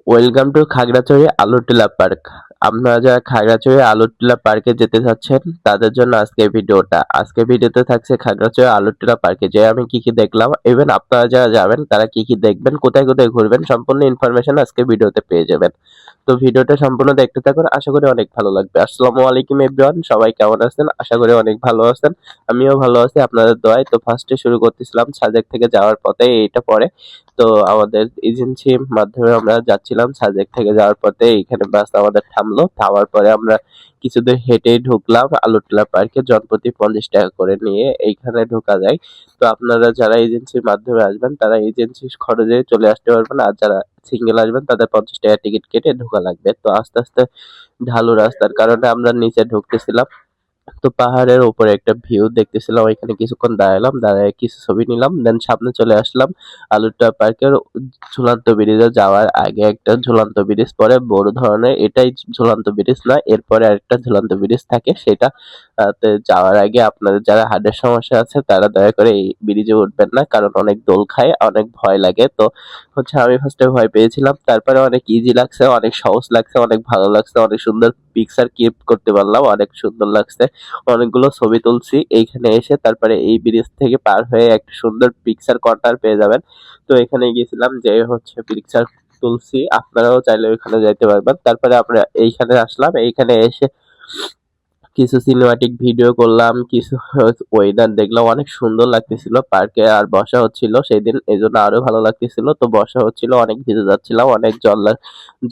Welcome to Khagrachari Alutila park. আপনারা যারা খাগড়াছড়ি আলুটিলা পার্কে যেতে চাচ্ছেন তাদের জন্য আজকের ভিডিওটা। আজকের ভিডিওতে থাকছে খাগড়াছড়ি আলুটিলা পার্কে যেয়ে আমি কি কি দেখলাম, ইভেন আপনারা যারা যাবেন তারা কি কি দেখবেন, কোথায় কোথায় ঘুরবেন, সম্পূর্ণ ইনফরমেশন আজকের ভিডিওতে পেয়ে যাবেন। তো ভিডিওটা সম্পূর্ণ দেখতে থাকুন, আশা করি অনেক ভালো লাগবে। আসসালামু আলাইকুম এভরিওয়ান, সবাই কেমন আছেন? আশা করি অনেক ভালো আছেন। আমিও ভালো আছি আপনাদের দোয়ায়। তো ফার্স্টে শুরু করতেছিলাম সাজেক থেকে যাওয়ার পথে, এইটা পরে তো আমাদের এজেন্সির মাধ্যমে আমরা যাচ্ছিলাম। সাজেক থেকে যাওয়ার পথে এইখানে বাস আমাদের থামলো। থামার পরে আমরা কিছু দূর হেঁটেই ঢুকলাম আলুটিলা পার্কে। জনপ্রতি 50 টাকা করে নিয়ে এইখানে ঢোকা যায়। তো আপনারা যারা এজেন্সির মাধ্যমে আসবেন তারা এজেন্সির খরচে চলে আসতে পারবেন, আর যারা সিঙ্গেল আসবেন তাদের 50 টাকা টিকিট কেটে ঢোকা লাগবে। তো আস্তে আস্তে ঢালু রাস্তার কারণে আমরা নিচে ঢুকতেছিলাম। তো পাহাড়ের উপরে একটা ভিউ দেখতেছিলাম, ওইখানে কিছুক্ষণ দাঁড়ালাম, দাঁড়ায় কিছু ছবি নিলাম, দেন সামনে চলে আসলাম। আলুটা পার্কের ঝুলন্ত ব্রিজে যাওয়ার আগে একটা ঝুলন্ত ব্রিজ পরে বড় ধরনের, এটাই ঝুলন্ত ব্রিজ না, এরপরে আরেকটা ঝুলন্ত ব্রিজ থাকে, সেটা তে যাওয়ার আগে আপনাদের যারা হার্টের সমস্যা আছে তারা দয়া করে এই ব্রিজে উঠবেন না, কারণ অনেক দোল খায়, অনেক ভয় লাগে। তো আমি ফার্স্টে ভয় পেয়েছিলাম, তারপরে অনেক ইজি লাগছে, অনেক সহজ লাগছে, অনেক ভালো লাগছে, অনেক সুন্দর পিকচার ক্লিক করতে পারলাম, অনেক সুন্দর লাগছে। অনেকগুলো ছবি তুলছি এইখানে এসে। তারপরে এই ব্রিজ থেকে পার হয়ে একটা সুন্দর পিকচার কর্নার পেয়ে যাবেন। তো এখানে গেছিলাম, যে পিকচার তুলছি, আপনারাও চাইলে ওইখানে যাইতে পারবেন। তারপরে আমরা এইখানে আসলাম, এইখানে এসে কিছু সিনেমাটিক ভিডিও করলাম, কিছু ওয়েদার দেখলাম, অনেক সুন্দর লাগতেছিল পার্কে। আর বসা হচ্ছিল সেদিন, এই জন্য আরো ভালো লাগতেছিল। তো বসা হচ্ছিল, অনেক ভিজে যাচ্ছিলাম, অনেক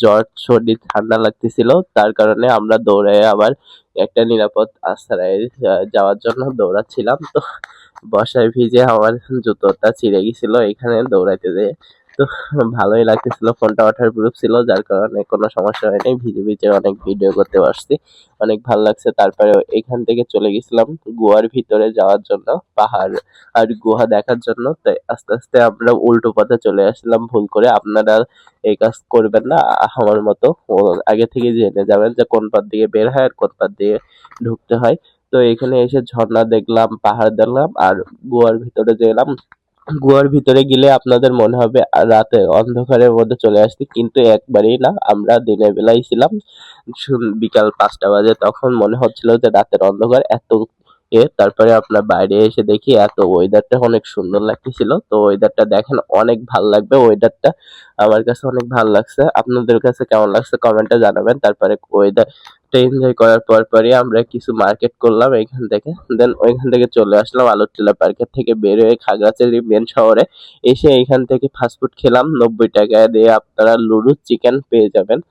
জ্বর সর্দি ঠান্ডা লাগতেছিল, তার কারণে আমরা দৌড়ে আবার একটা নিরাপদ আশ্রয়ে যাওয়ার জন্য দৌড়াচ্ছিলাম। তো বর্ষায় ভিজে আমার জুতোটা ছিঁড়ে গেছিল এখানে দৌড়াইতে যেয়ে। তো ভালোই লাগতেছিল, ফোনটা ওয়াটার প্রুফ ছিল যার কারণে কোনো সমস্যা হয়নি, ভিজে ভিজে অনেক ভিডিও করতে পারছি, অনেক ভালো লাগছে। তারপরে এখান থেকে চলে গেছিলাম গোয়ার ভিতরে যাওয়ার জন্য, পাহাড় আর গুহা দেখার জন্য। তাই আস্তে আস্তে আমরা উল্টো পথে চলে আসলাম ভুল করে। আপনারা এই কাজ করবেন না আমার মতো, আগে থেকে জেনে যাবেন যে কোন পথ দিয়ে বের হয় আর কোন পথ দিয়ে ঢুকতে হয়। তো এখানে এসে ঝর্ণা দেখলাম, পাহাড় দেখলাম, আর গুহার ভিতরে গেলাম। গুহার ভিতরে গেলে আপনাদের মনে হবে রাতে অন্ধকারের মধ্যে চলে আসছি, কিন্তু একবারেই না, আমরা দিনের বেলায় ছিলাম। বিকাল 5টা বাজে, তখন মনে হচ্ছিল যে রাতের অন্ধকার এত তারপরে আপনার বাইরে এসে দেখি এত ওয়েদারটা অনেক সুন্দর লাগতেছিল। তো ওয়েদারটা দেখেন, অনেক ভালো লাগবে ওয়েদারটা, আমার কাছে অনেক ভালো লাগছে। আপনাদের কাছে কেমন লাগছে কমেন্টে জানাবেন। তারপরে ওয়েদারটা এনজয় করার পরই আমরা কিছু মার্কেট করলাম এইখান থেকে, দেন ওইখান থেকে চলে আসলাম আলুটিলা পার্কের থেকে বের হয়ে খাগড়াছড়ি মেন শহরে। এসে এইখান থেকে ফাস্টফুড খেলাম, 90 টাকা দিয়ে আপনারা লুডু চিকেন পেয়ে যাবেন।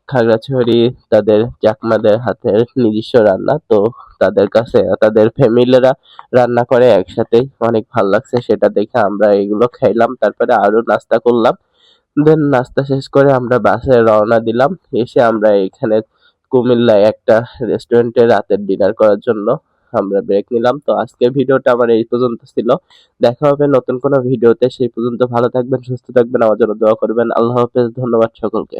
খাগড়াছড়ি তাদের চাকমাদের হাতের নিজস্ব রান্না, তো তাদের কাছে তাদের ফ্যামিলিরা রান্না করে একসাথেই, অনেক ভালো লাগছে সেটা দেখে। আমরা এগুলো খাইলাম, তারপরে আরো নাস্তা করলাম, দেন নাস্তা শেষ করে আমরা বাসে রওনা দিলাম। এসে আমরা এখানে কুমিল্লায় একটা রেস্টুরেন্টে রাতের ডিনার করার জন্য আমরা ব্রেক নিলাম। তো আজকের ভিডিওটা আমার এই পর্যন্ত ছিল, দেখা হবে নতুন কোনো ভিডিওতে। সেই পর্যন্ত ভালো থাকবেন, সুস্থ থাকবেন, আমার জন্য দোয়া করবেন। আল্লাহ হাফেজ, ধন্যবাদ সকলকে।